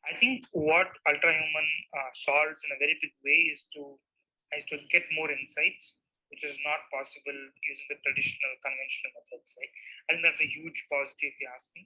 I think what Ultrahuman solves in a very big way is to get more insights, which is not possible using the traditional conventional methods, right? I think that's a huge positive if you ask me.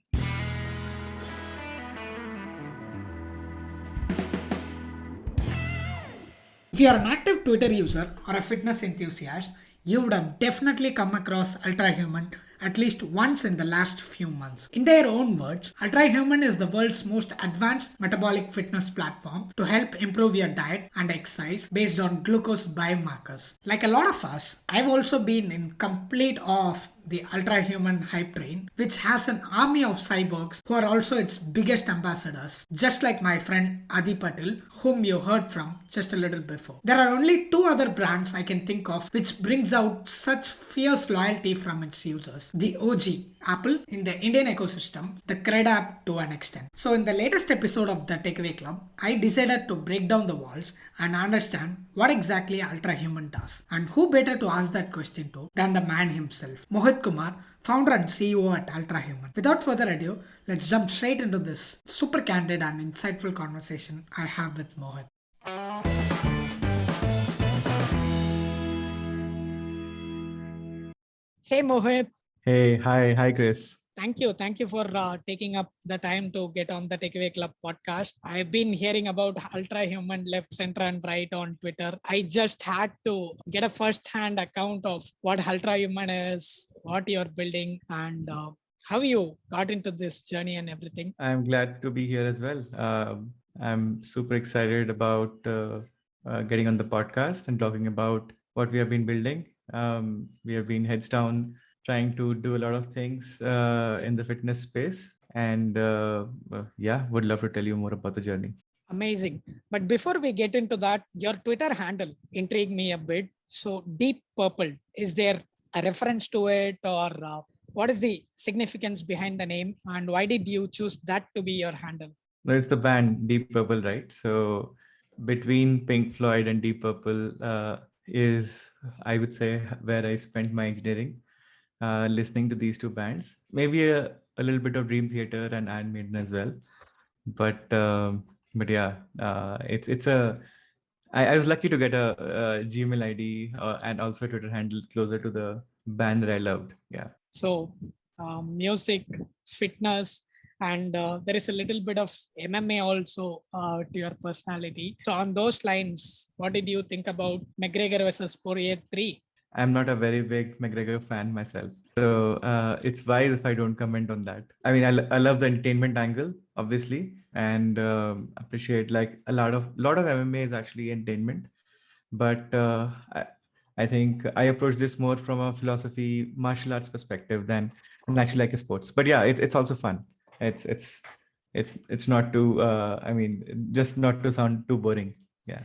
If you are an active Twitter user or a fitness enthusiast, you would have definitely come across Ultrahuman at least once in the last few months. In their own words, Ultrahuman is the world's most advanced metabolic fitness platform to help improve your diet and exercise based on glucose biomarkers. Like a lot of us, I've also been in complete awe of the Ultrahuman hype train, which has an army of cyborgs who are also its biggest ambassadors, just like my friend Adi Patil, whom you heard from just a little before. There are only two other brands I can think of which brings out such fierce loyalty from its users. The OG, Apple, in the Indian ecosystem, the Cred app to an extent. So in the latest episode of the Takeaway Club, I decided to break down the walls and understand what exactly Ultrahuman does. And who better to ask that question to than the man himself, Mohit Kumar, founder and CEO at Ultrahuman. Without further ado, let's jump straight into this super candid and insightful conversation I have with Mohit. Hey Mohit, Hey, hi, Chris. thank you for taking up the time to get on the Takeaway Club podcast. I've been hearing about Ultrahuman left, center, and right on Twitter. I just had to get a first-hand account of what Ultrahuman is, what you're building, and how you got into this journey and everything. I'm glad to be here as well. I'm super excited about getting on the podcast and talking about what we have been building. We have been heads down trying to do a lot of things in the fitness space. And yeah, would love to tell you more about the journey. Amazing. But before we get into that, your Twitter handle intrigued me a bit. So, Deep Purple, is there a reference to it, or what is the significance behind the name, and why did you choose that to be your handle? No, it's the band Deep Purple, right? So between Pink Floyd and Deep Purple is, I would say, where I spent my engineering, listening to these two bands. Maybe a little bit of Dream Theater and Iron Maiden as well. But yeah, it's a. I was lucky to get a Gmail ID and also a Twitter handle closer to the band that I loved. Yeah. So, music, fitness, and there is a little bit of MMA also to your personality. So, on those lines, what did you think about McGregor versus Poirier 3? I'm not a very big McGregor fan myself, so it's wise if I don't comment on that. I mean, I love the entertainment angle, obviously, and appreciate like a lot of MMA is actually entertainment, but I think I approach this more from a philosophy, martial arts perspective than actually like a sports. But yeah, it's also fun. It's not too. I mean, just not to sound too boring. Yeah.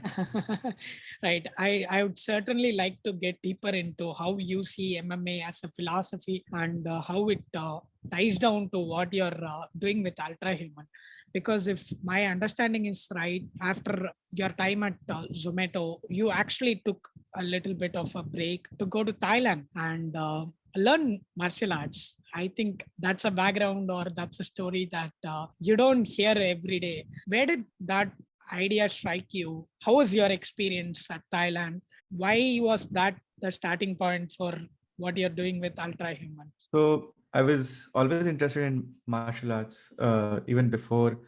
Right. I would certainly like to get deeper into how you see MMA as a philosophy and how it ties down to what you're doing with Ultrahuman. Because if my understanding is right, after your time at Zomato, you actually took a little bit of a break to go to Thailand and learn martial arts. I think that's a background or that's a story that you don't hear every day. Where did that idea strike you? How was your experience at Thailand? Why was that the starting point for what you're doing with Ultrahuman? So I was always interested in martial arts, even before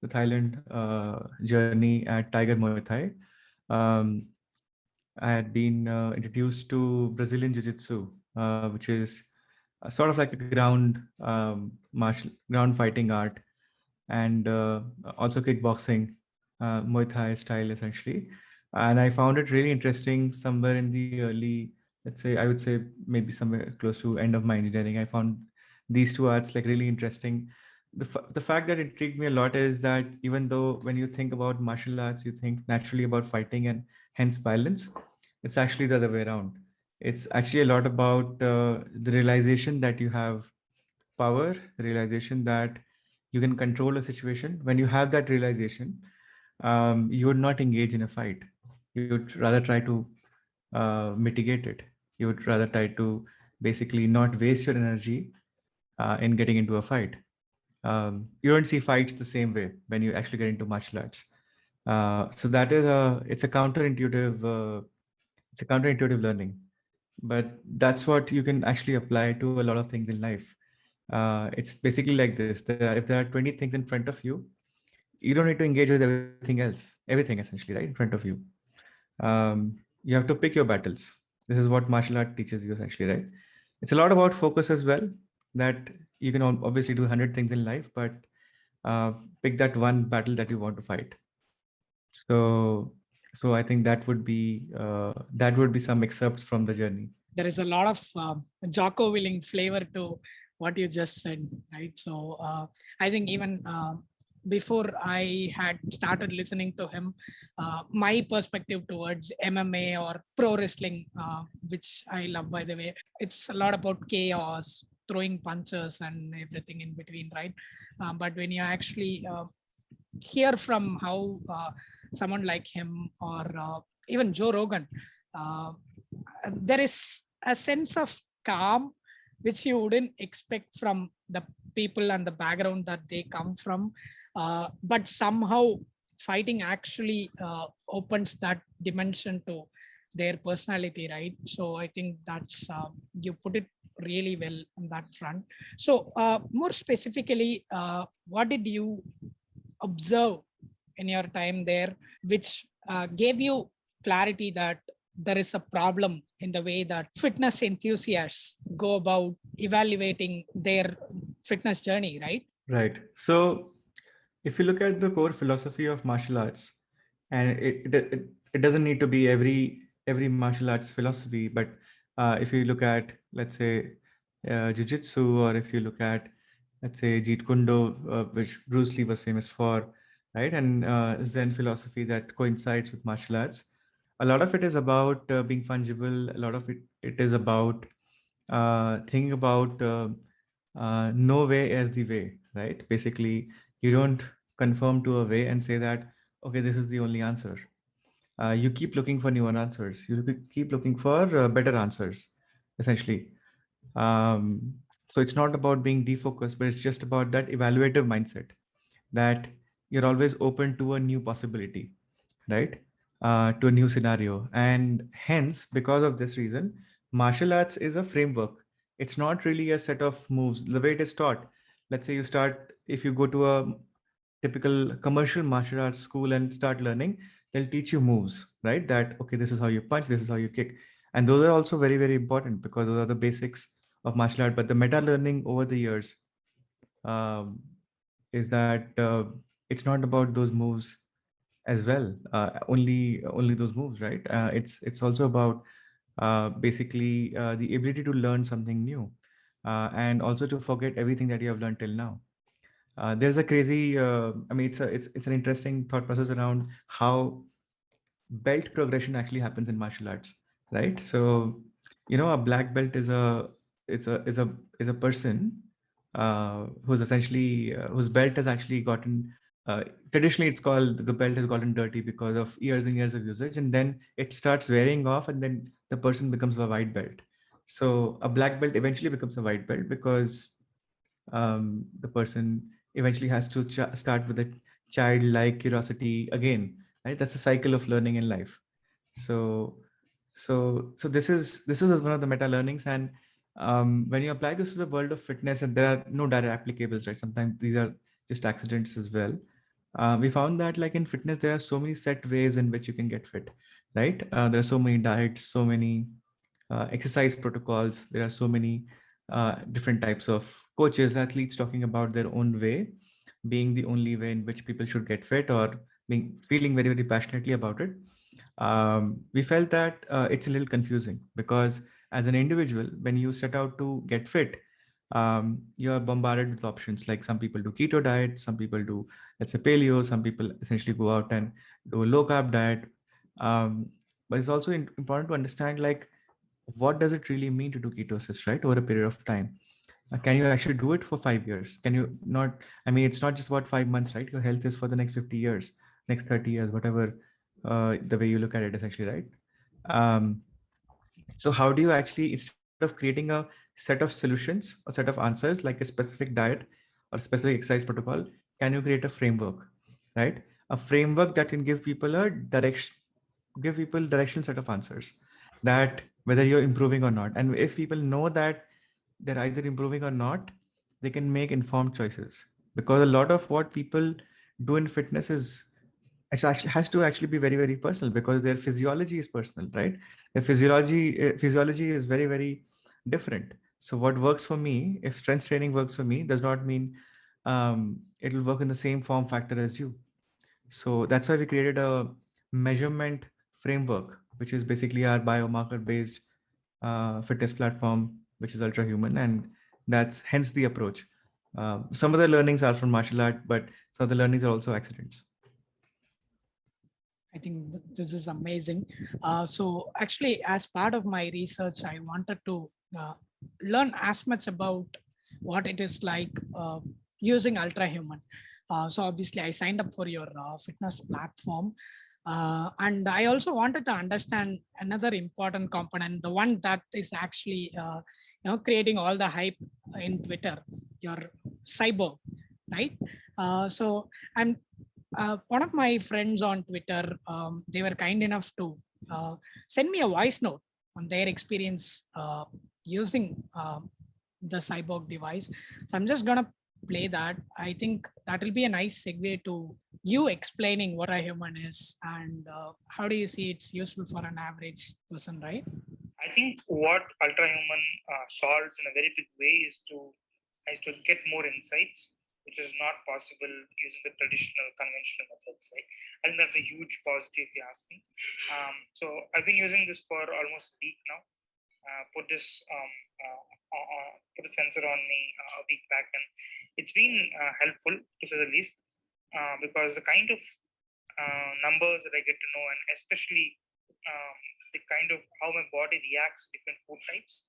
the Thailand journey at Tiger Muay Thai. Um, I had been introduced to Brazilian Jiu Jitsu, which is sort of like a ground fighting art, and also kickboxing, Muay Thai style essentially. And I found it really interesting somewhere in the early, let's say, I would say maybe somewhere close to end of my engineering. I found these two arts like really interesting. The fact that intrigued me a lot is that even though when you think about martial arts, you think naturally about fighting and hence violence, it's actually the other way around. It's actually a lot about the realization that you have power, realization that you can control a situation. When you have that realization, you would not engage in a fight. You would rather try to mitigate it. You would rather try to basically not waste your energy in getting into a fight. You don't see fights the same way when you actually get into martial arts. So that is it's a counterintuitive learning, but that's what you can actually apply to a lot of things in life. It's basically like this: if there are 20 things in front of you, you don't need to engage with everything essentially, right, in front of you. You have to pick your battles. This is what martial art teaches you essentially, right? It's a lot about focus as well. That you can obviously do 100 things in life, but pick that one battle that you want to fight. So, I think that would be some excerpts from the journey. There is a lot of Jocko Willing flavor to what you just said, right? So I think even before I had started listening to him, my perspective towards MMA or pro wrestling, which I love, by the way, it's a lot about chaos, throwing punches and everything in between, right? But when you actually hear from how someone like him or even Joe Rogan, there is a sense of calm which you wouldn't expect from the people and the background that they come from, but somehow fighting actually opens that dimension to their personality, right? So I think that's you put it really well on that front. So more specifically, what did you observe in your time there which gave you clarity that there is a problem in the way that fitness enthusiasts go about evaluating their fitness journey, right? Right. So if you look at the core philosophy of martial arts, and it doesn't need to be every martial arts philosophy, but if you look at, let's say, jiu-jitsu, or if you look at, let's say, Jeet Kune Do, which Bruce Lee was famous for, right? And Zen philosophy that coincides with martial arts. A lot of it is about being fungible. A lot of it is about thinking about no way as the way, right? Basically, you don't conform to a way and say that, okay, this is the only answer. You keep looking for newer answers. You keep looking for better answers, essentially. So it's not about being defocused, but it's just about that evaluative mindset, that you're always open to a new possibility, right? To a new scenario. And hence, because of this reason, martial arts is a framework. It's not really a set of moves. The way it is taught, let's say you start, if you go to a typical commercial martial arts school and start learning, they'll teach you moves, right? That, okay, this is how you punch, this is how you kick. And those are also very, very important because those are the basics of martial art. But the meta learning over the years um, is that it's not about those moves as well, only those moves, right? It's also about basically the ability to learn something new, and also to forget everything that you have learned till now. There's a crazy, I mean, it's an interesting thought process around how belt progression actually happens in martial arts, right? So, a black belt is a person who's essentially whose belt has actually gotten, traditionally it's called, the belt has gotten dirty because of years and years of usage, and then it starts wearing off, and then the person becomes a white belt. So a black belt eventually becomes a white belt because the person eventually has to start with a childlike curiosity again, right? That's a cycle of learning in life. So this is one of the meta learnings. And when you apply this to the world of fitness, and there are no direct applicables, right? Sometimes these are just accidents as well. We found that, like, in fitness, there are so many set ways in which you can get fit, right? There are so many diets, so many exercise protocols. There are so many different types of coaches, athletes talking about their own way being the only way in which people should get fit, or feeling very, very passionately about it. We felt that it's a little confusing because as an individual, when you set out to get fit, you are bombarded with options. Like, some people do keto diet, some people do, let's say, paleo, some people essentially go out and do a low carb diet. But it's also important to understand, like, what does it really mean to do ketosis, right, over a period of time? Can you actually do it for 5 years? Can you not? I mean, it's not just about 5 months, right? Your health is for the next 50 years, next 30 years, whatever the way you look at it, essentially, right? So how do you actually, instead of creating a set of solutions, a set of answers, like a specific diet or specific exercise protocol, can you create a framework, right? A framework that can give people a direction, give people directional set of answers, that whether you're improving or not. And if people know that they're either improving or not, they can make informed choices. Because a lot of what people do in fitness is has to actually be very, very personal, because their physiology is personal, right? Their physiology is very, very different. So what works for me, if strength training works for me, does not mean it'll work in the same form factor as you. So that's why we created a measurement framework, which is basically our biomarker based fitness platform, which is Ultra Human. And that's hence the approach. Some of the learnings are from martial art, but some of the learnings are also accidents. I think this is amazing. So actually, as part of my research, I wanted to learn as much about what it is like using Ultra Human. So obviously, I signed up for your fitness platform. And I also wanted to understand another important component, the one that is actually creating all the hype in Twitter, your cyborg, right? So I'm one of my friends on Twitter, they were kind enough to send me a voice note on their experience using the cyborg device. So I'm just gonna play that. I think that will be a nice segue to you explaining what a human is and how do you see it's useful for an average person, right? I think what Ultra Human solves in a very big way is to get more insights, which is not possible using the traditional conventional methods, right? I think that's a huge positive if you ask me. So I've been using this for almost a week now. Put a sensor on me a week back, and it's been helpful to say the least, because the kind of numbers that I get to know, and especially the kind of how my body reacts to different food types.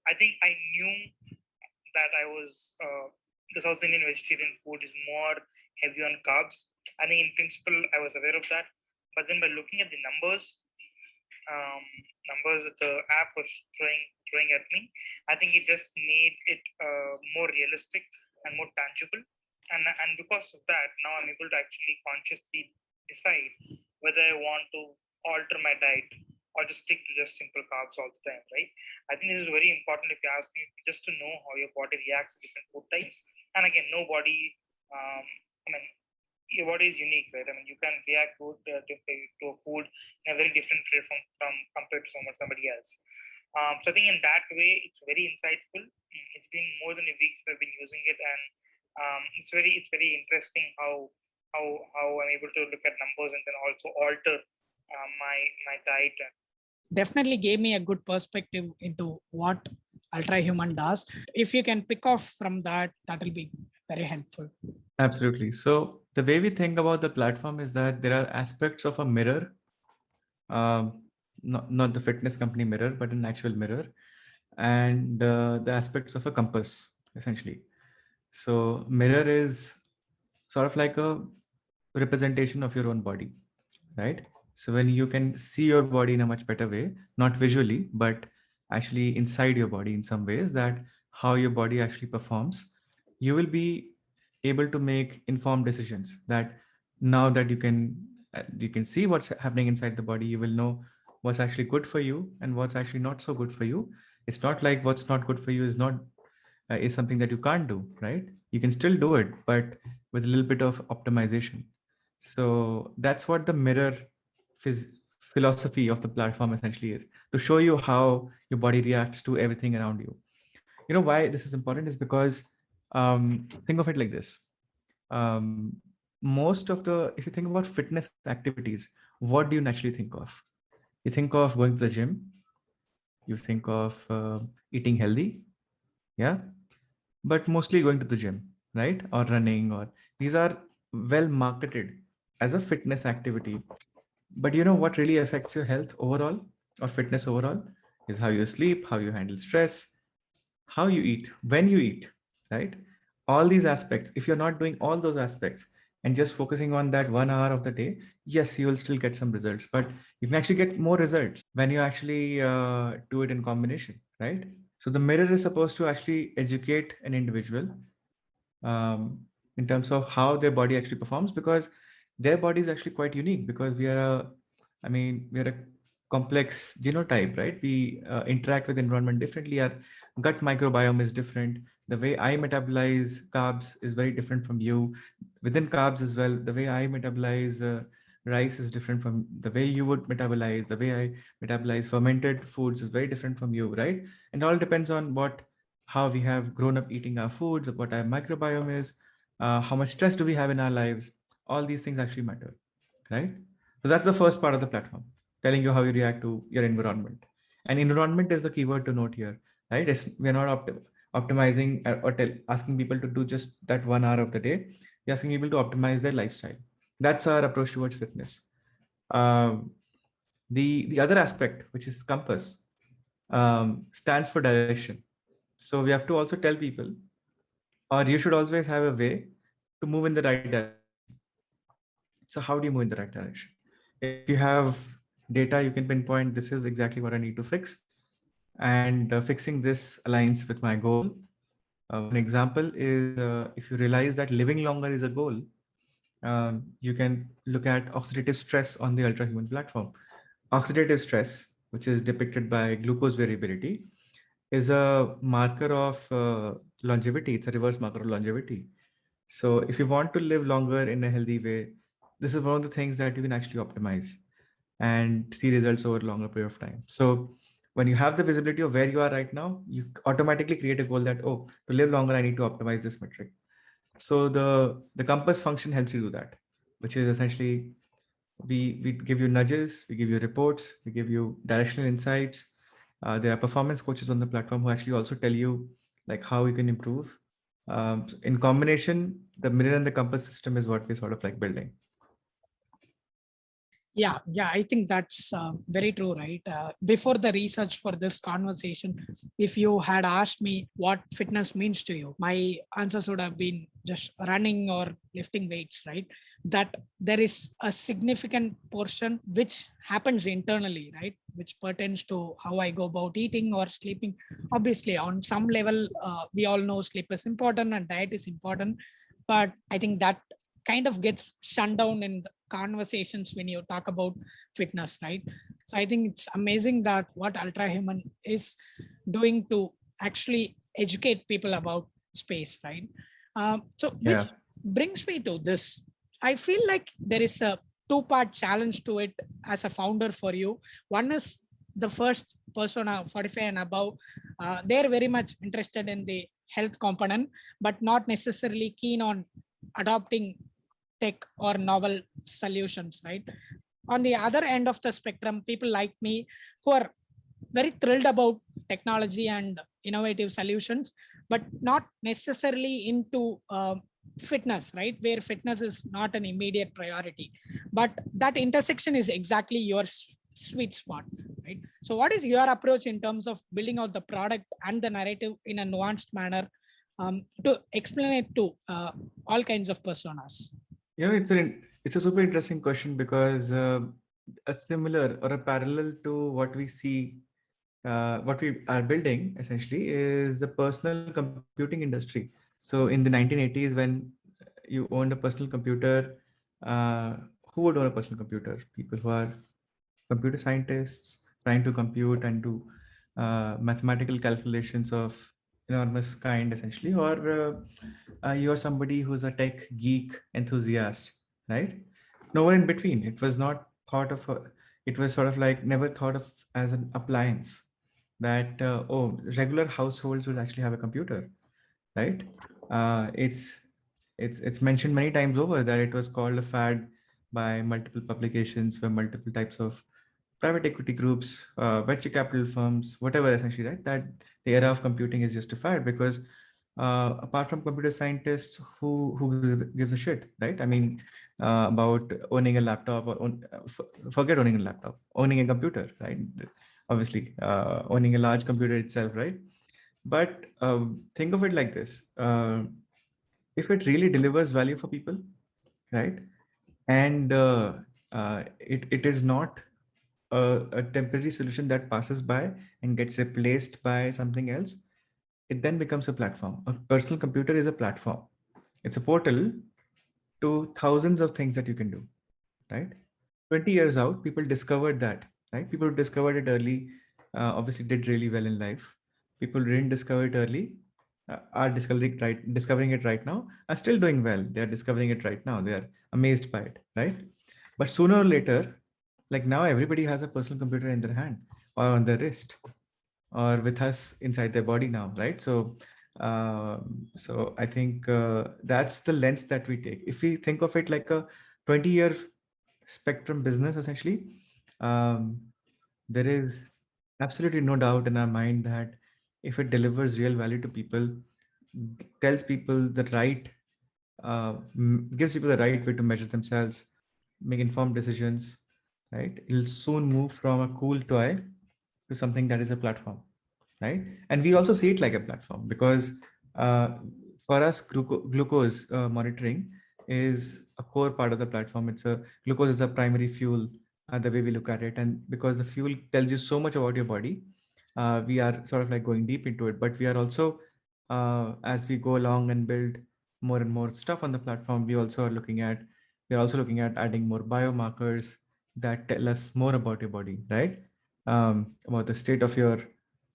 I think I knew that I was the South Indian vegetarian food is more heavy on carbs. I think in principle I was aware of that, but then by looking at the numbers that the app was throwing at me, I think it just made it more realistic and more tangible. And because of that, now I'm able to actually consciously decide whether I want to alter my diet or just stick to just simple carbs all the time, right? I think this is very important if you ask me, just to know how your body reacts to different food types. And again, nobody, your body is unique, right? I mean, you can react to a food in a very different way from compared to somebody else. So I think in that way, it's very insightful. It's been more than a week that I've been using it, and it's very interesting how I'm able to look at numbers and then also alter my diet. Definitely gave me a good perspective into what Ultra Human does. If you can pick off from that, that will be very helpful. Absolutely. So the way we think about the platform is that there are aspects of a mirror, not the fitness company mirror, but an actual mirror, and the aspects of a compass, essentially. So mirror is sort of like a representation of your own body, right? So when you can see your body in a much better way, not visually, but actually inside your body in some ways, that how your body actually performs, you will be able to make informed decisions. That now that you can see what's happening inside the body, you will know what's actually good for you and what's actually not so good for you. It's not like what's not good for you is not is something that you can't do, right? You can still do it, but with a little bit of optimization. So that's what the mirror philosophy of the platform essentially is, to show you how your body reacts to everything around you. You know why this is important is because think of it like this. Most of the, if you think about fitness activities, what do you naturally think of? You think of going to the gym, you think of eating healthy, yeah, but mostly going to the gym, right? Or running, or these are well marketed as a fitness activity. But you know what really affects your health overall or fitness overall is how you sleep, how you handle stress, how you eat, when you eat, right? All these aspects, if you're not doing all those aspects and just focusing on that 1 hour of the day, yes, you will still get some results, but you can actually get more results when you actually do it in combination, right? So the mirror is supposed to actually educate an individual in terms of how their body actually performs, because their body is actually quite unique, because we are a complex genotype, right? We interact with environment differently. Our gut microbiome is different. The way I metabolize carbs is very different from you. Within carbs as well, the way I metabolize rice is different from the way you would metabolize. The way I metabolize fermented foods is very different from you, right? And it all depends on how we have grown up eating our foods, what our microbiome is, how much stress do we have in our lives. All these things actually matter, right? So that's the first part of the platform, telling you how you react to your environment. And environment is the keyword to note here, right? We're not optimizing asking people to do just that 1 hour of the day. We're asking people to optimize their lifestyle. That's our approach towards fitness. Um, the other aspect, which is compass, stands for direction. So we have to also tell people, or you should always have a way to move in the right direction. So how do you move in the right direction? If you have data, you can pinpoint this is exactly what I need to fix, and fixing this aligns with my goal. An example is if you realize that living longer is a goal, you can look at oxidative stress on the Ultra Human platform. Oxidative stress, which is depicted by glucose variability, is a marker of longevity. It's a reverse marker of longevity. So if you want to live longer in a healthy way, this is one of the things that you can actually optimize and see results over a longer period of time. So when you have the visibility of where you are right now, you automatically create a goal that, oh, to live longer, I need to optimize this metric. So the compass function helps you do that, which is essentially we give you nudges, we give you reports, we give you directional insights. There are performance coaches on the platform who actually also tell you like how you can improve. In combination, the mirror and the compass system is what we're sort of like building. Yeah, I think that's very true, right? Before the research for this conversation, if you had asked me what fitness means to you, my answers would have been just running or lifting weights, right? That there is a significant portion which happens internally, right? Which pertains to how I go about eating or sleeping. Obviously, on some level, we all know sleep is important and diet is important, but I think that kind of gets shut down in the conversations when you talk about fitness, right? So I think it's amazing that what Ultra Human is doing to actually educate people about space, right? Which brings me to this. I feel like there is a two-part challenge to it as a founder for you. One is the first persona 45 and above. They're very much interested in the health component, but not necessarily keen on adopting tech or novel solutions, right? On the other end of the spectrum, people like me who are very thrilled about technology and innovative solutions, but not necessarily into fitness, right? Where fitness is not an immediate priority, but that intersection is exactly your sweet spot, right? So what is your approach in terms of building out the product and the narrative in a nuanced manner to explain it to all kinds of personas? It's a super interesting question, because a similar or a parallel to what we see, what we are building essentially is the personal computing industry. So in the 1980s, when you owned a personal computer, who would own a personal computer? People who are computer scientists trying to compute and do mathematical calculations of enormous kind, essentially, or you're somebody who's a tech geek enthusiast, right? Nowhere in between. It was not thought of. It was sort of like never thought of as an appliance. That regular households will actually have a computer, right? It's mentioned many times over that it was called a fad by multiple publications, by multiple types of private equity groups, venture capital firms, whatever, essentially, right? That the era of computing is justified because apart from computer scientists, who gives a shit, right? I mean, about owning a laptop or forget owning a laptop, owning a computer, right? Obviously, owning a large computer itself, right? But think of it like this: if it really delivers value for people, right, and it is not a temporary solution that passes by and gets replaced by something else, it then becomes a platform. A personal computer is a platform, It's a portal to thousands of things that you can do, right? 20 years out, people discovered that, right? People who discovered it early obviously did really well in life. People who didn't discover it early are discovering it right now, are still doing well. They are discovering it right now. They are amazed by it, right? But sooner or later, like now, everybody has a personal computer in their hand or on their wrist or with us inside their body now, right? So I think that's the lens that we take. If we think of it like a 20-year spectrum business, essentially, um, there is absolutely no doubt in our mind that if it delivers real value to people, tells people the right, gives people the right way to measure themselves, make informed decisions, right? It'll soon move from a cool toy to something that is a platform, right? And we also see it like a platform because uh, for us, glucose monitoring is a core part of the platform. Glucose is a primary fuel, the way we look at it, and because the fuel tells you so much about your body, we are sort of like going deep into it. But we are also, as we go along and build more and more stuff on the platform, we are also looking at adding more biomarkers that tell us more about your body, right? About the state of your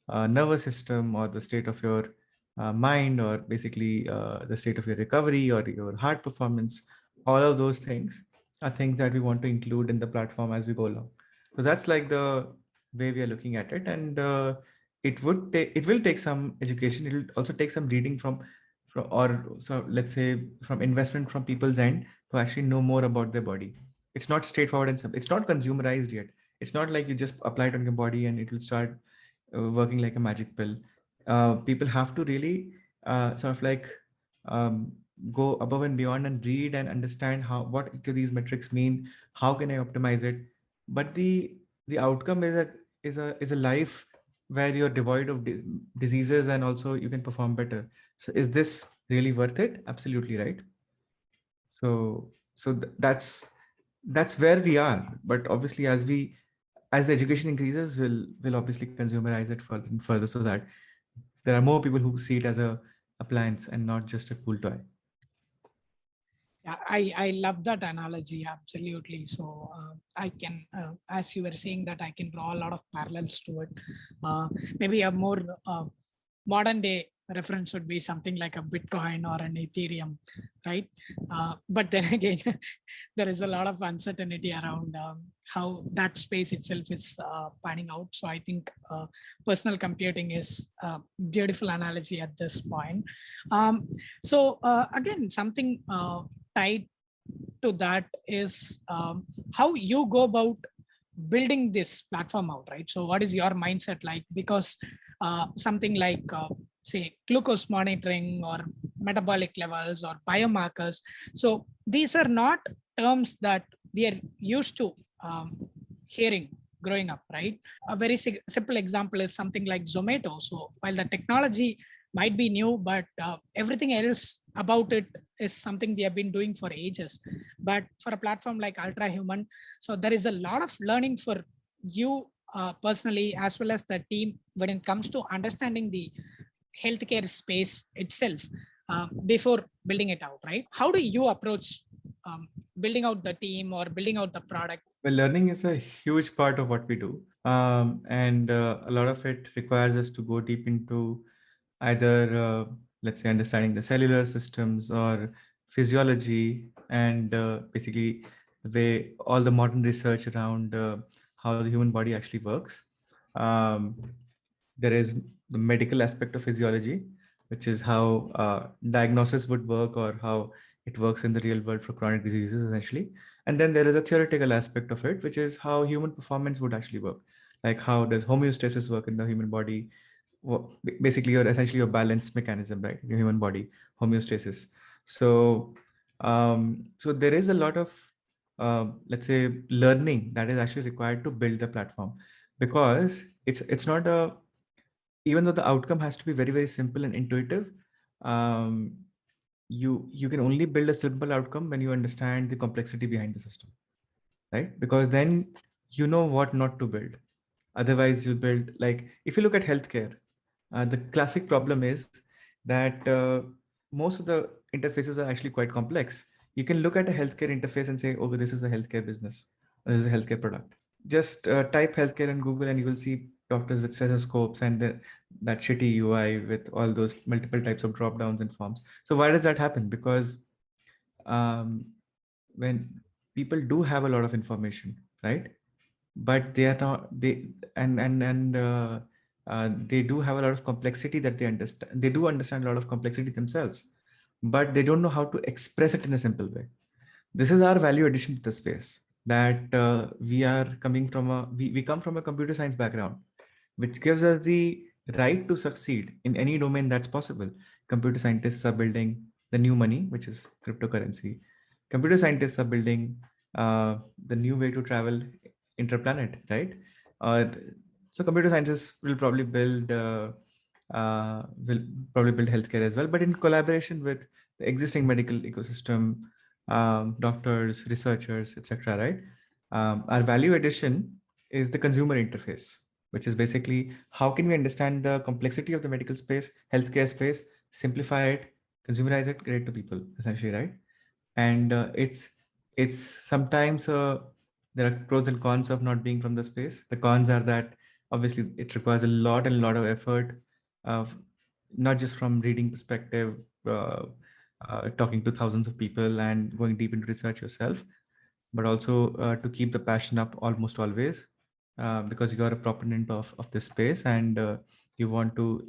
nervous system or the state of your mind or basically the state of your recovery or your heart performance. All of those things are things that we want to include in the platform as we go along. So that's like the way we are looking at it. And it will take some education. It will also take some reading from or so let's say from investment from people's end to actually know more about their body. It's not straightforward and simple. It's not consumerized yet. It's not like you just apply it on your body and it will start working like a magic pill. People have to really sort of like um, go above and beyond and read and understand what each of these metrics mean. How can I optimize it? But the outcome is a life where you're devoid of diseases and also you can perform better. So is this really worth it? Absolutely right. That's where we are. But obviously, as the education increases, we'll obviously consumerize it further and further so that there are more people who see it as a appliance and not just a cool toy. Yeah, I love that analogy, absolutely. So I can, as you were saying that, I can draw a lot of parallels to it. Maybe a more modern day reference would be something like a Bitcoin or an Ethereum, right? But then again, there is a lot of uncertainty around how that space itself is panning out. So I think personal computing is a beautiful analogy at this point. So again, something tied to that is how you go about building this platform out, right? So what is your mindset like? Because something like say glucose monitoring or metabolic levels or biomarkers, so these are not terms that we are used to hearing growing up, right? A very simple example is something like Zomato. So while the technology might be new, but everything else about it is something we have been doing for ages. But for a platform like Ultrahuman, so there is a lot of learning for you personally as well as the team when it comes to understanding the healthcare space itself before building it out, right? How do you approach building out the team or building out the product? Well, learning is a huge part of what we do. And a lot of it requires us to go deep into either, let's say, understanding the cellular systems or physiology and basically the way all the modern research around how the human body actually works. Um, there is the medical aspect of physiology, which is how diagnosis would work or how it works in the real world for chronic diseases, essentially. And then there is a theoretical aspect of it, which is how human performance would actually work. Like how does homeostasis work in the human body? Basically, essentially your balance mechanism, right? Your human body homeostasis. So there is a lot of let's say learning that is actually required to build a platform, because it's not a even though the outcome has to be very, very simple and intuitive. um, you can only build a simple outcome when you understand the complexity behind the system, right? Because then you know what not to build. Otherwise, you build, like, if you look at healthcare, the classic problem is that most of the interfaces are actually quite complex. You can look at a healthcare interface and say, okay, this is a healthcare business. This is a healthcare product. Just type healthcare in Google and you will see doctors with stethoscopes and that shitty UI with all those multiple types of drop downs and forms. So why does that happen? Because um, when people do have a lot of information, right? But they are not they do have a lot of complexity that they understand. They do understand a lot of complexity themselves, but they don't know how to express it in a simple way. This is our value addition to the space, that we are coming from we come from a computer science background, which gives us the right to succeed in any domain that's possible. Computer scientists are building the new money, which is cryptocurrency. Computer scientists are building the new way to travel interplanet, right? Or so computer scientists will probably build healthcare as well, but in collaboration with the existing medical ecosystem, doctors, researchers, etc. Right? Our value addition is the consumer interface, which is basically how can we understand the complexity of the medical space, healthcare space, simplify it, consumerize it, get it to people, essentially, right? And it's sometimes there are pros and cons of not being from the space. The cons are that obviously it requires a lot and a lot of effort, of not just from reading perspective, talking to thousands of people and going deep into research yourself, but also to keep the passion up almost always, because you are a proponent of this space, and you want to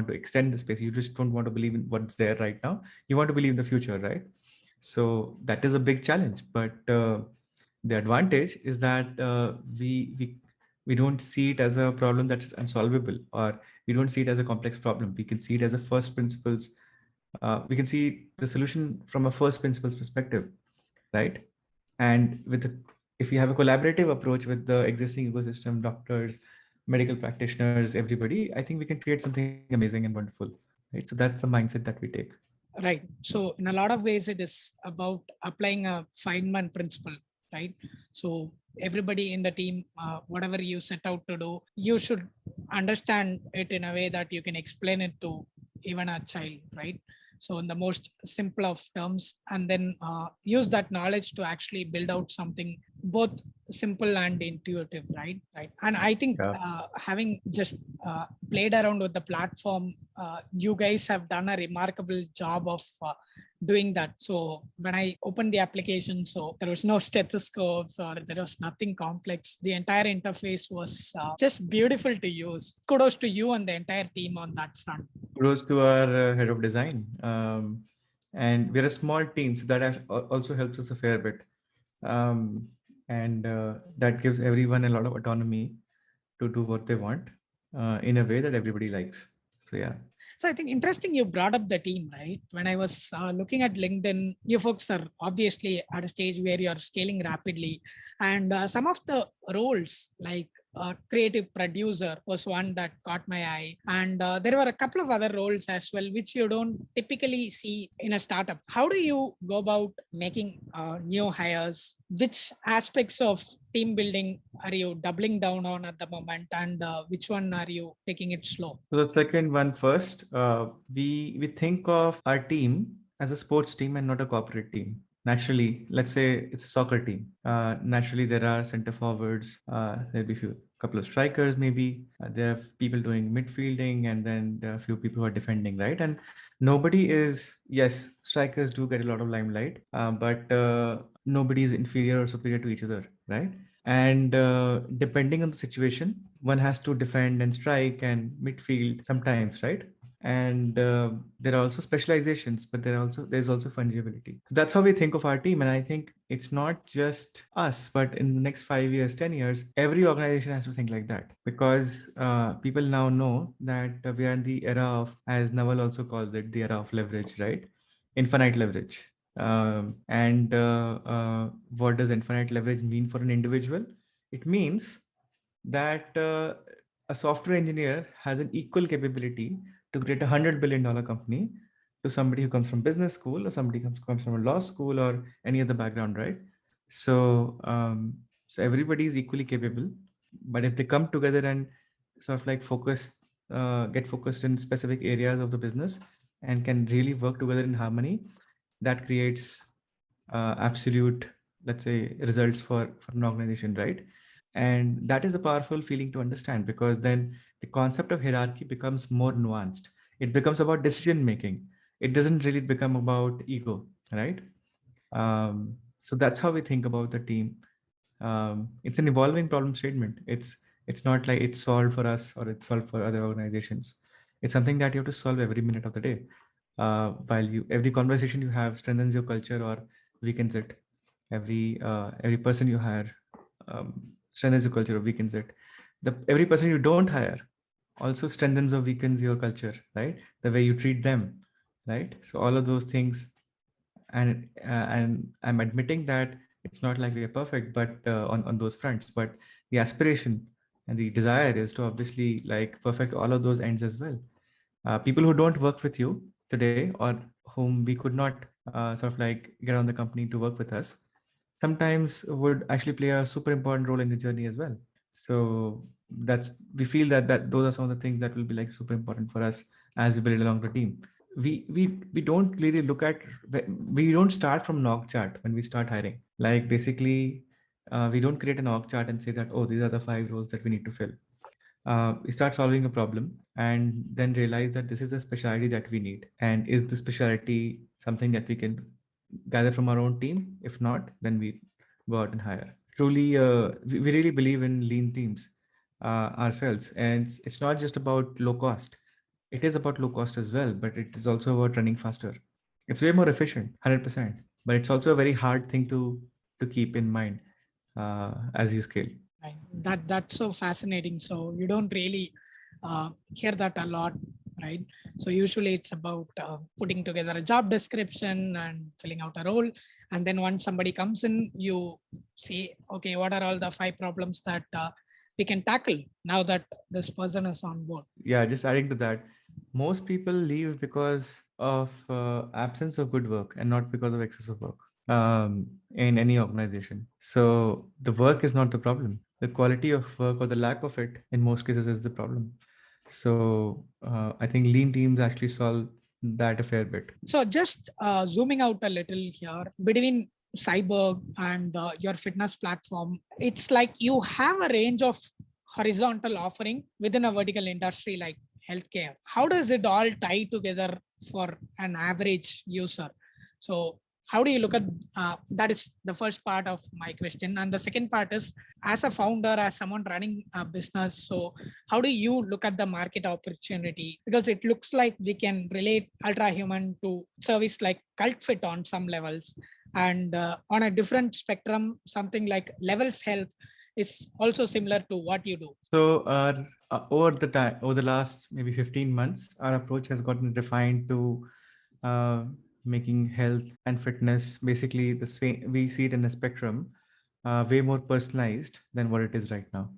extend the space. You just don't want to believe in what's there right now. You want to believe in the future, right? So that is a big challenge, but the advantage is that we don't see it as a problem that is unsolvable, or we don't see it as a complex problem. We can see it as a first principles. We can see the solution from a first principles perspective, right? And if you have a collaborative approach with the existing ecosystem, doctors, medical practitioners, everybody, I think we can create something amazing and wonderful, right? So that's the mindset that we take. Right. So in a lot of ways, it is about applying a Feynman principle, right? So everybody in the team, whatever you set out to do, you should understand it in a way that you can explain it to even a child, right? So in the most simple of terms, and then use that knowledge to actually build out something both simple and intuitive, right? And I think having just played around with the platform, you guys have done a remarkable job of doing that. So when I opened the application, so there was no stethoscopes or there was nothing complex. The entire interface was just beautiful to use. Kudos to you and the entire team on that front. Kudos to our head of design. And we're a small team, so that also helps us a fair bit. And that gives everyone a lot of autonomy to do what they want in a way that everybody likes. So yeah. So I think interesting you brought up the team, right? When I was looking at LinkedIn, you folks are obviously at a stage where you're scaling rapidly. And some of the roles like creative producer was one that caught my eye. And there were a couple of other roles as well, which you don't typically see in a startup. How do you go about making new hires? Which aspects of team building are you doubling down on at the moment, and which one are you taking it slow? So the second one first, we think of our team as a sports team and not a corporate team. Naturally, let's say it's a soccer team. Naturally, there are center forwards. There'll be a couple of strikers, maybe. There are people doing midfielding, and then there are a few people who are defending, right? And nobody is. Yes, strikers do get a lot of limelight, but nobody is inferior or superior to each other, right? And depending on the situation, one has to defend and strike and midfield sometimes, right? And there are also specializations, but there's also fungibility. So that's how we think of our team, and I think it's not just us, but in the next 5 years, 10 years, every organization has to think like that, because people now know that we are in the era of, as Naval also calls it, the era of leverage, right? Infinite leverage. And what does infinite leverage mean for an individual? It means that a software engineer has an equal capability to create $100 billion company to somebody who comes from business school, or somebody comes from a law school or any other background, right? So so everybody is equally capable, but if they come together and sort of like get focused in specific areas of the business and can really work together in harmony, that creates absolute, let's say, results for an organization, right? And that is a powerful feeling to understand, because then the concept of hierarchy becomes more nuanced. It becomes about decision making. It doesn't really become about ego, right? So that's how we think about the team. It's an evolving problem statement. It's not like it's solved for us or it's solved for other organizations. It's something that you have to solve every minute of the day. While you every conversation you have strengthens your culture or weakens it. Every person you hire strengthens your culture or weakens it. The every person you don't hire also strengthens or weakens your culture, right? The way you treat them, right? So all of those things, and I'm admitting that it's not like we are perfect, but on those fronts. But the aspiration and the desire is to obviously like perfect all of those ends as well. People who don't work with you today, or whom we could not sort of like get on the company to work with us, sometimes would actually play a super important role in the journey as well. So that's we feel that those are some of the things that will be like super important for us as we build along the team. We don't really look at, we don't start from an org chart when we start hiring. Like basically, we don't create an org chart and say that, oh, these are the 5 roles that we need to fill. We start solving a problem and then realize that this is a specialty that we need. And is the specialty something that we can gather from our own team? If not, then we go out and hire. Truly, we really believe in lean teams ourselves. And it's not just about low cost. It is about low cost as well, but it is also about running faster. It's way more efficient, 100%. But it's also a very hard thing to keep in mind as you scale. Right. That's so fascinating. So you don't really hear that a lot, right? So usually it's about putting together a job description and filling out a role, and then once somebody comes in, you see, okay, what are all the 5 problems that we can tackle now that this person is on board? Yeah, just adding to that, most people leave because of absence of good work and not because of excess of work in any organization. So the work is not the problem. The quality of work or the lack of it in most cases is the problem. So I think lean teams actually solve that a fair bit. So just zooming out a little here, between Cyborg and your fitness platform, it's like you have a range of horizontal offering within a vertical industry like healthcare. How does it all tie together for an average user? So how do you look at that? Is the first part of my question. And the second part is, as a founder, as someone running a business, so how do you look at the market opportunity? Because it looks like we can relate Ultra Human to service like Cult Fit on some levels, and on a different spectrum, something like Levels Health is also similar to what you do. So over the last maybe 15 months, our approach has gotten refined to uh, making health and fitness basically the same. We see it in a spectrum, way more personalized than what it is right now.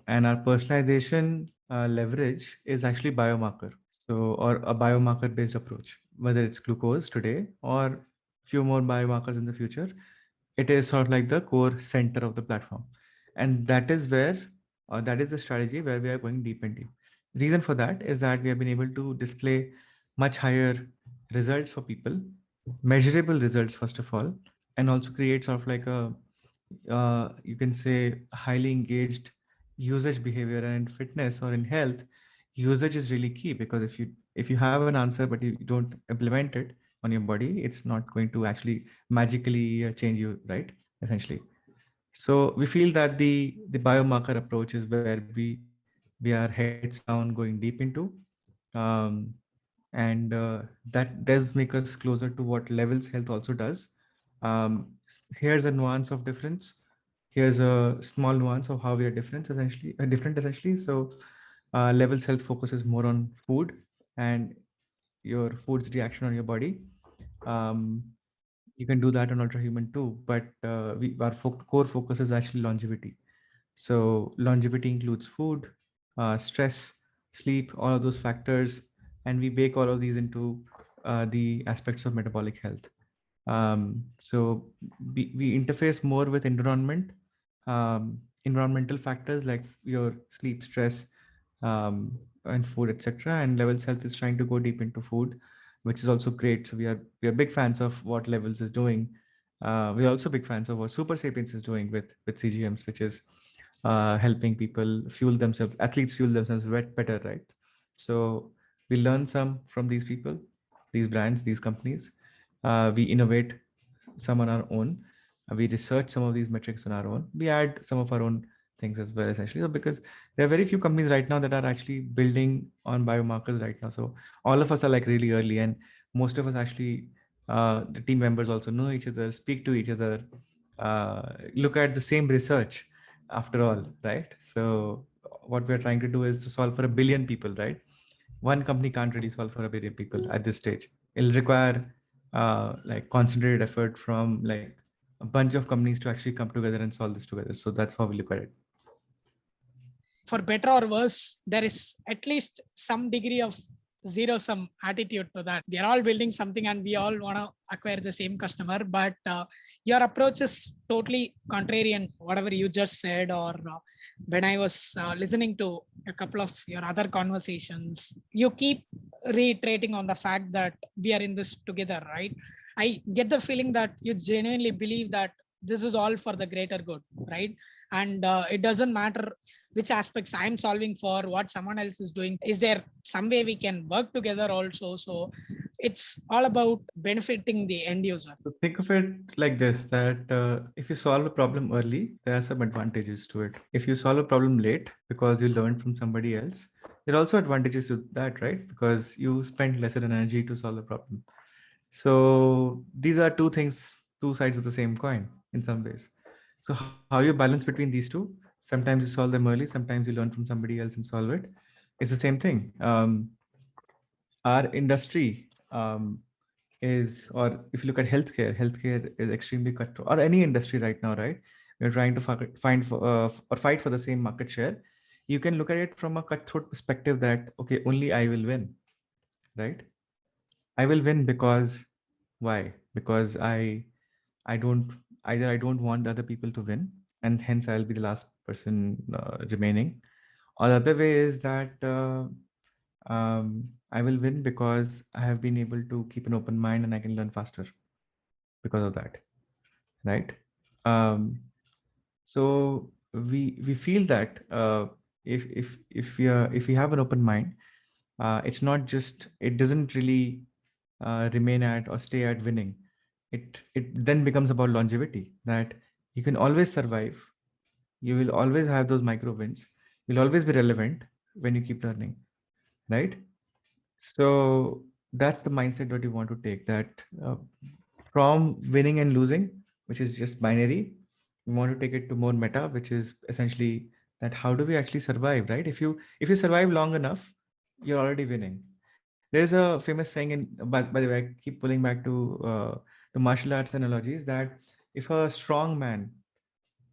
And our personalization leverage is actually biomarker. So, or a biomarker based approach, whether it's glucose today or few more biomarkers in the future, it is sort of like the core center of the platform. And that is where, that is the strategy where we are going deep into. Reason for that is that we have been able to display much higher results for people, measurable results, first of all, and also create sort of like a, you can say, highly engaged usage behavior. And in fitness or in health, usage is really key, because if you have an answer but you don't implement it on your body, it's not going to actually magically change you, right? Essentially. So we feel that the biomarker approach is where we are heads down going deep into, um, and that does make us closer to what Levels Health also does. Here's a nuance of difference. Here's a small nuance of how we are different essentially. So Levels Health focuses more on food and your food's reaction on your body. Um, you can do that on Ultra Human too, but our core focus is actually longevity. So longevity includes food, stress, sleep, all of those factors, and we bake all of these into the aspects of metabolic health. So we interface more with environmental factors like your sleep, stress, and food, etc. And Levels Health is trying to go deep into food, which is also great. So we are big fans of what Levels is doing. We're also big fans of what Super Sapiens is doing with CGMs, which is helping people fuel themselves, athletes fuel themselves better, right? So we learn some from these people, these brands, these companies. We innovate some on our own. We research some of these metrics on our own. We add some of our own things as well, essentially. So because there are very few companies right now that are actually building on biomarkers right now. So all of us are like really early, and most of us actually, the team members also know each other, speak to each other, look at the same research after all, right? So what we're trying to do is to solve for a billion people, right? One company can't really solve for a billion people at this stage. It'll require like concentrated effort from like a bunch of companies to actually come together and solve this together. So that's how we look at it. For better or worse, there is at least some degree of zero sum attitude to that. We are all building something and we all want to acquire the same customer, but your approach is totally contrarian, whatever you just said. Or when I was listening to a couple of your other conversations, you keep reiterating on the fact that we are in this together, right? I get the feeling that you genuinely believe that this is all for the greater good, right? And it doesn't matter which aspects I'm solving for, what someone else is doing. Is there some way we can work together also? So it's all about benefiting the end user. So think of it like this, that if you solve a problem early, there are some advantages to it. If you solve a problem late because you learned from somebody else, there are also advantages to that, right? Because you spend lesser energy to solve the problem. So these are two things, two sides of the same coin in some ways. So how you balance between these two? Sometimes you solve them early, sometimes you learn from somebody else and solve it. It's the same thing. Our industry is, or if you look at healthcare is extremely cutthroat, or any industry right now, right? We're trying to find for, or fight for the same market share. You can look at it from a cutthroat perspective that, okay, only I will win, right? I will win because why? Because I don't, either I don't want the other people to win, and hence I'll be the last person remaining, or the other way is that I will win because I have been able to keep an open mind and I can learn faster because of that, right? So we feel that if we have an open mind, it's not just, it doesn't really remain at or stay at winning. It then becomes about longevity, that you can always survive. You will always have those micro wins. You'll always be relevant when you keep learning, right? So that's the mindset that you want to take, that from winning and losing, which is just binary, we want to take it to more meta, which is essentially that how do we actually survive, right? If you survive long enough, you're already winning. There's a famous saying by the way, I keep pulling back to the martial arts analogies, that if a strong man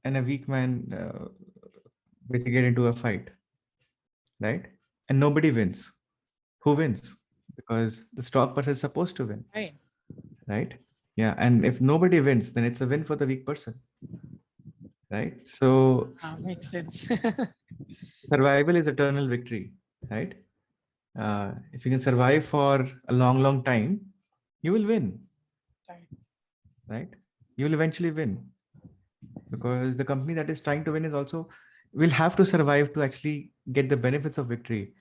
and a weak man basically get into a fight, right? And nobody wins. Who wins? Because the strong person is supposed to win, Right. right? Yeah. And if nobody wins, then it's a win for the weak person, right? So Makes sense. survival is eternal victory, right? If you can survive for a long, long time, you will win, Right. right? You will eventually win, because the company that is trying to win is also will have to survive to actually get the benefits of victory,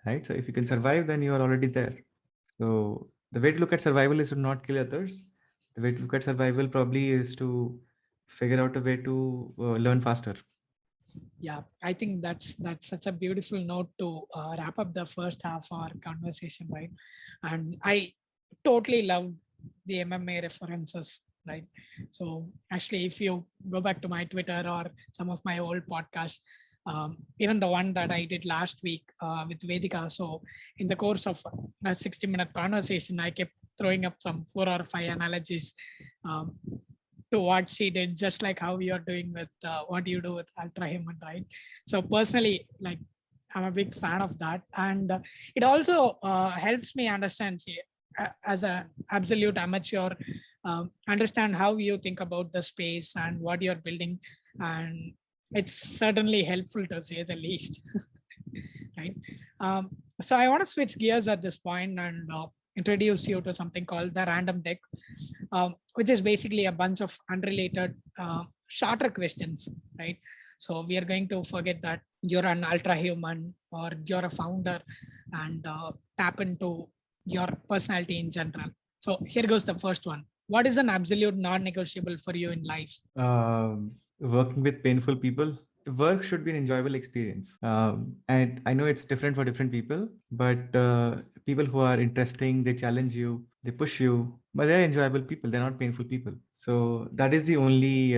right? So if you can survive, then you are already there. So the way to look at survival is to not kill others. The way to look at survival probably is to figure out a way to learn faster. Yeah, I think that's such a beautiful note to wrap up the first half of our conversation, right? And I totally love the MMA references, right? So actually, if you go back to my Twitter or some of my old podcasts, even the one that I did last week with Vedika, so in the course of a 60-minute conversation, I kept throwing up some 4 or 5 analogies to what she did, just like how you're doing with what you do with Ultra Human, right? So personally, like, I'm a big fan of that, and it also helps me understand, see, as a absolute amateur, understand how you think about the space and what you're building, and it's certainly helpful to say the least. Right. So I want to switch gears at this point and introduce you to something called the random deck, which is basically a bunch of unrelated, shorter questions, right? So we are going to forget that you're an ultra human or you're a founder, and tap into your personality in general. So here goes the first one. What is an absolute non-negotiable for you in life? Working with painful people. Work should be an enjoyable experience. And I know it's different for different people, but people who are interesting, they challenge you, they push you, but they're enjoyable people. They're not painful people. So that is the only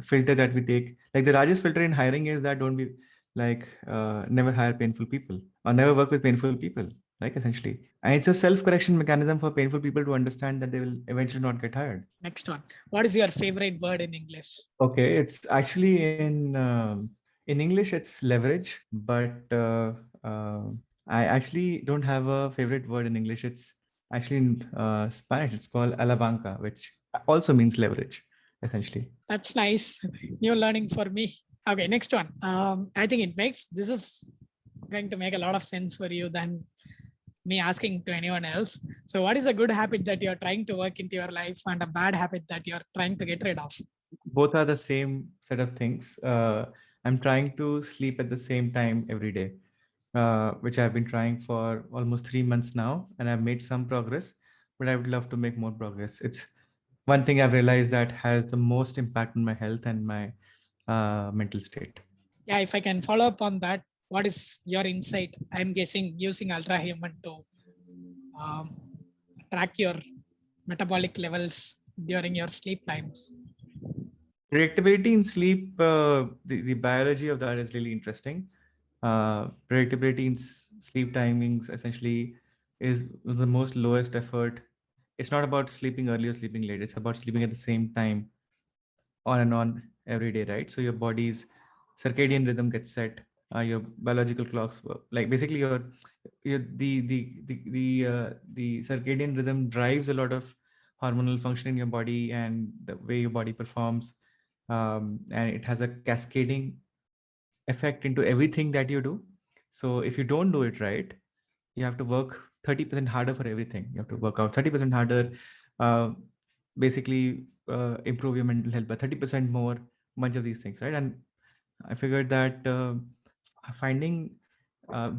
filter that we take. Like the largest filter in hiring is that don't be like never hire painful people or never work with painful people. Like essentially, and it's a self-correction mechanism for painful people to understand that they will eventually not get hired. Next one. What is your favorite word in English? Okay, it's actually in English it's leverage, but I actually don't have a favorite word in English. It's actually in Spanish. It's called alabanca, which also means leverage, essentially. That's nice. New learning for me. Okay, next one. I think this is going to make a lot of sense for you than me asking to anyone else. So what is a good habit that you're trying to work into your life and a bad habit that you're trying to get rid of? Both are the same set of things. I'm trying to sleep at the same time every day, which I've been trying for almost 3 months now, and I've made some progress, but I would love to make more progress. It's one thing I've realized that has the most impact on my health and my mental state. Yeah, if I can follow up on that, what is your insight? I'm guessing using Ultra Human to track your metabolic levels during your sleep times. Predictability in sleep, the biology of that is really interesting. Predictability in sleep timings essentially is the most lowest effort. It's not about sleeping early or sleeping late. It's about sleeping at the same time on and on every day, right? So your body's circadian rhythm gets set. Your biological clocks work. Like basically the circadian rhythm drives a lot of hormonal function in your body and the way your body performs. And it has a cascading effect into everything that you do. So if you don't do it right, you have to work 30% harder for everything. You have to work out 30% harder, basically improve your mental health by 30% more, bunch of these things, right? And I figured that finding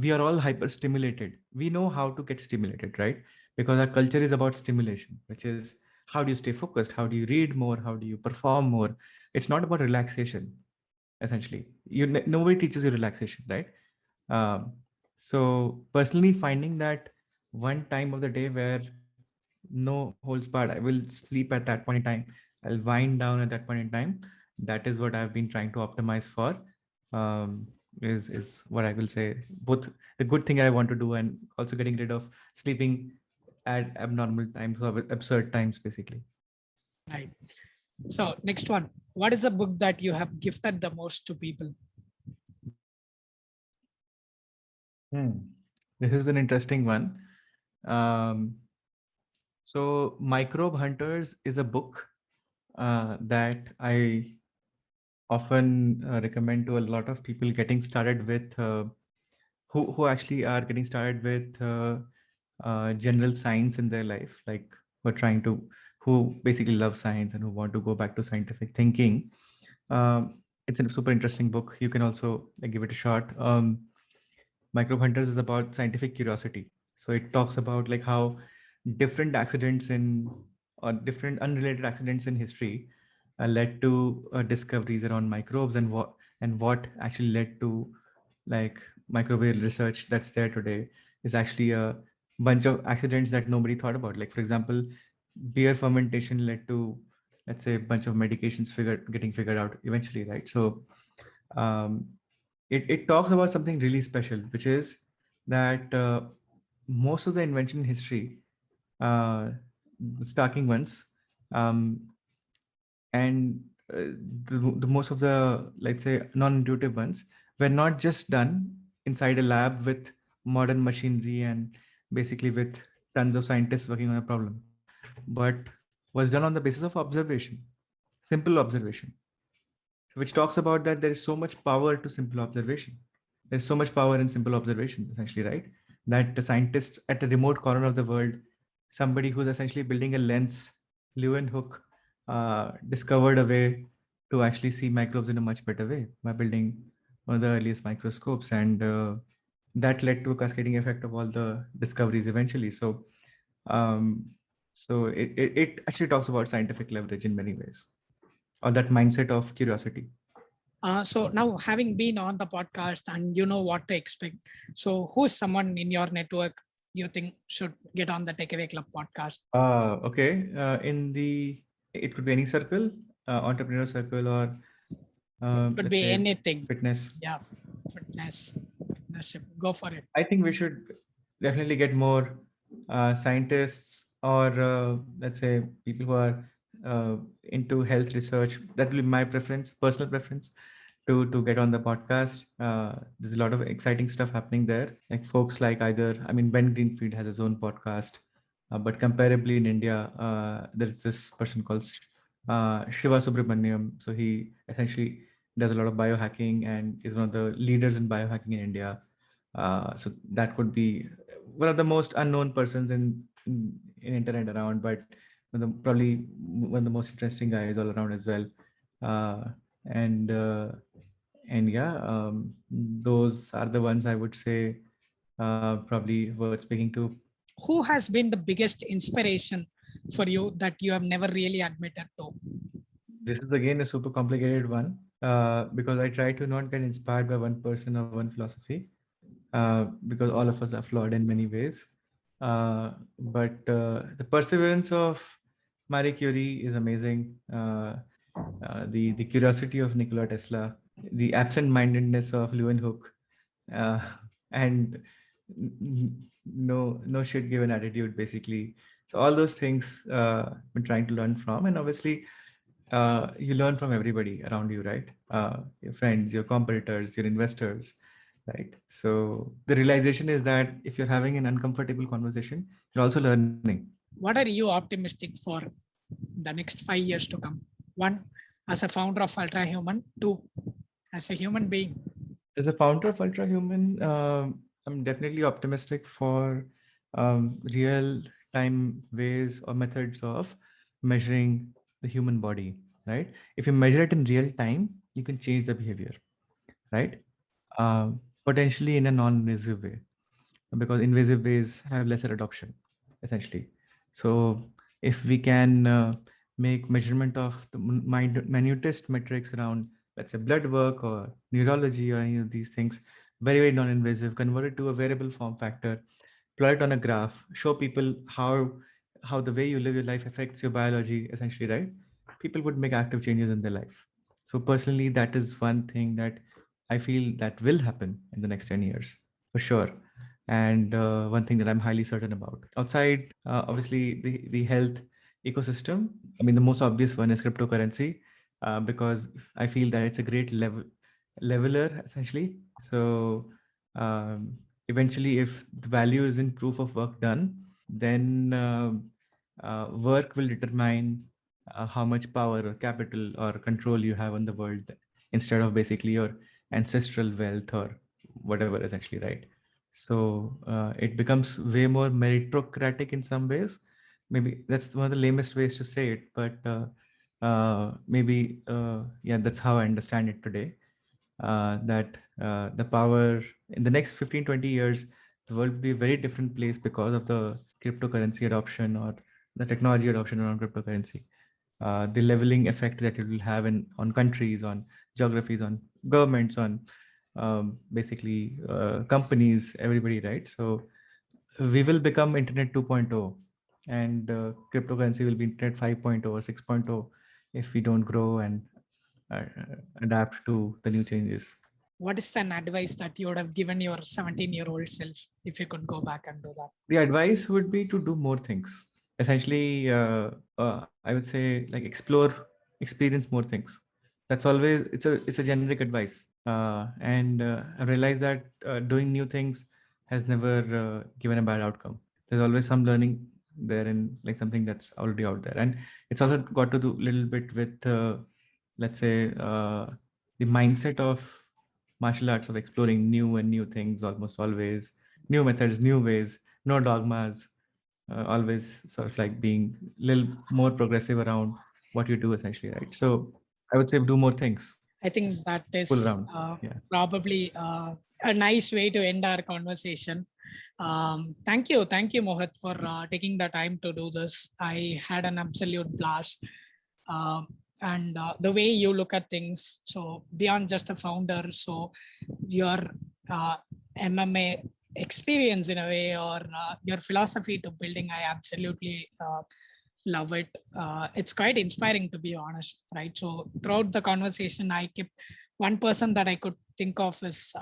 we are all hyper stimulated. We know how to get stimulated, right? Because our culture is about stimulation, which is how do you stay focused? How do you read more? How do you perform more? It's not about relaxation, essentially. Nobody teaches you relaxation, right? So personally finding that one time of the day where no holds barred, I will sleep at that point in time, I'll wind down at that point in time. That is what I've been trying to optimize for. Is what I will say. Both the good thing I want to do and also getting rid of sleeping at abnormal times or absurd times, basically. Right. So next one. What is a book that you have gifted the most to people? This is an interesting one. So Microbe Hunters is a book that I often recommend to a lot of people getting started with, who actually are getting started with general science in their life, like who basically love science and who want to go back to scientific thinking. It's a super interesting book. You can also give it a shot. Microbe Hunters is about scientific curiosity. So it talks about like how different accidents in or different unrelated accidents in history led to discoveries around microbes, and what actually led to like microbial research that's there today is actually a bunch of accidents that nobody thought about. Like for example, beer fermentation led to, let's say, a bunch of medications getting figured out eventually, right? So it talks about something really special, which is that most of the invention history, the starking ones, and the most of the, let's say, non-intuitive ones were not just done inside a lab with modern machinery and basically with tons of scientists working on a problem, but was done on the basis of observation, simple observation, which talks about that there is so much power to simple observation. There's so much power in simple observation, essentially, right? That the scientists at a remote corner of the world somebody who's essentially building a lens. Leeuwenhoek discovered a way to actually see microbes in a much better way by building one of the earliest microscopes, and that led to a cascading effect of all the discoveries eventually. Um, it actually talks about scientific leverage in many ways, or that mindset of curiosity. So now, having been on the podcast and you know what to expect, so who's someone in your network you think should get on the Takeaway Club podcast? Okay. It could be any circle, entrepreneur circle, or Could let's be say anything. fitness. Yeah, fitness, fitness. Go for it. I think we should definitely get more scientists, or let's say people who are into health research. That will be my preference, personal preference, to get on the podcast. There's a lot of exciting stuff happening there. Like folks like Ben Greenfield has his own podcast, but comparably in India, there's this person called Shiva Subramaniam. So he essentially does a lot of biohacking and is one of the leaders in biohacking in India. So that could be one of the most unknown persons in internet around, but probably one of the most interesting guys all around as well. Uh, and yeah, those are the ones I would say probably worth speaking to. Who has been the biggest inspiration for you that you have never really admitted to? This is again a super complicated one because I try to not get inspired by one person or one philosophy because all of us are flawed in many ways. But the perseverance of Marie Curie is amazing. The curiosity of Nikola Tesla, the absent-mindedness of Leeuwenhoek, uh, and no shit given attitude, basically. So all those things I'm trying to learn from, and obviously you learn from everybody around you, right? Your friends, your competitors, your investors, right? So the realization is that if you're having an uncomfortable conversation, you're also learning. What are you optimistic for the next 5 years to come? One, as a founder of Ultra Human. Two, as a human being. As a founder of Ultra Human, I'm definitely optimistic for real time ways or methods of measuring the human body, right? If you measure it in real time, you can change the behavior, right? Potentially in a non-invasive way, because invasive ways have lesser adoption, essentially. So if we can make measurement of the minutest metrics around, let's say, blood work or neurology or any of these things, very, very non-invasive, convert it to a variable form factor, plot it on a graph, show people how the way you live your life affects your biology, essentially, right? People would make active changes in their life. So personally, that is one thing that I feel that will happen in the next 10 years, for sure. And one thing that I'm highly certain about. Outside, obviously, the health ecosystem, I mean, the most obvious one is cryptocurrency, because I feel that it's a great leveler, essentially. So eventually, if the value is in proof of work done, then work will determine how much power or capital or control you have on the world, instead of basically your ancestral wealth or whatever, essentially, right? So it becomes way more meritocratic in some ways. Maybe that's one of the lamest ways to say it, but yeah, that's how I understand it today. That the power in the next 15, 20 years, the world will be a very different place because of the cryptocurrency adoption or the technology adoption around cryptocurrency. The leveling effect that it will have on countries, on geographies, on governments, on basically companies, everybody, right? So we will become Internet 2.0, and cryptocurrency will be Internet 5.0 or 6.0 if we don't grow and uh, adapt to the new changes. What is an advice that you would have given your 17-year-old self if you could go back and do that? The advice would be to do more things. Essentially, I would say, like, explore, experience more things. That's always, it's a generic advice, and I realized that doing new things has never given a bad outcome. There's always some learning there, and like something that's already out there, and it's also got to do a little bit with let's say the mindset of martial arts, of exploring new and new things almost always, new methods, new ways, no dogmas. always sort of like being a little more progressive around what you do essentially, right? So I would say do more things. I think that Pull is around. Yeah. probably a nice way to end our conversation. Thank you, Mohit, for taking the time to do this. I had an absolute blast. And the way you look at things, so beyond just a founder, so your MMA experience in a way, or your philosophy to building, I absolutely love it. It's quite inspiring, to be honest, right? So throughout the conversation, I kept one person that I could think of is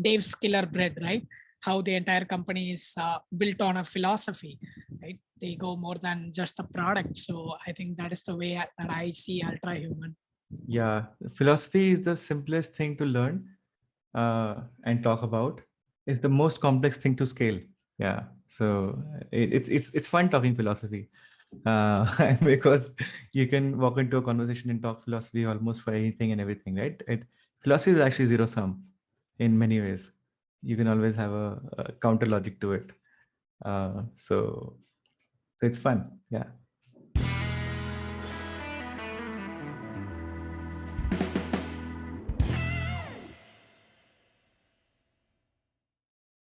Dave's Killer Bread, right? How the entire company is built on a philosophy, right? They go more than just a product. So I think that is the way that I see Ultra Human. Yeah, philosophy is the simplest thing to learn and talk about. It's the most complex thing to scale. Yeah, so it's fun talking philosophy because you can walk into a conversation and talk philosophy almost for anything and everything, right? Philosophy is actually zero sum in many ways. You can always have a counter logic to it. So it's fun. Yeah.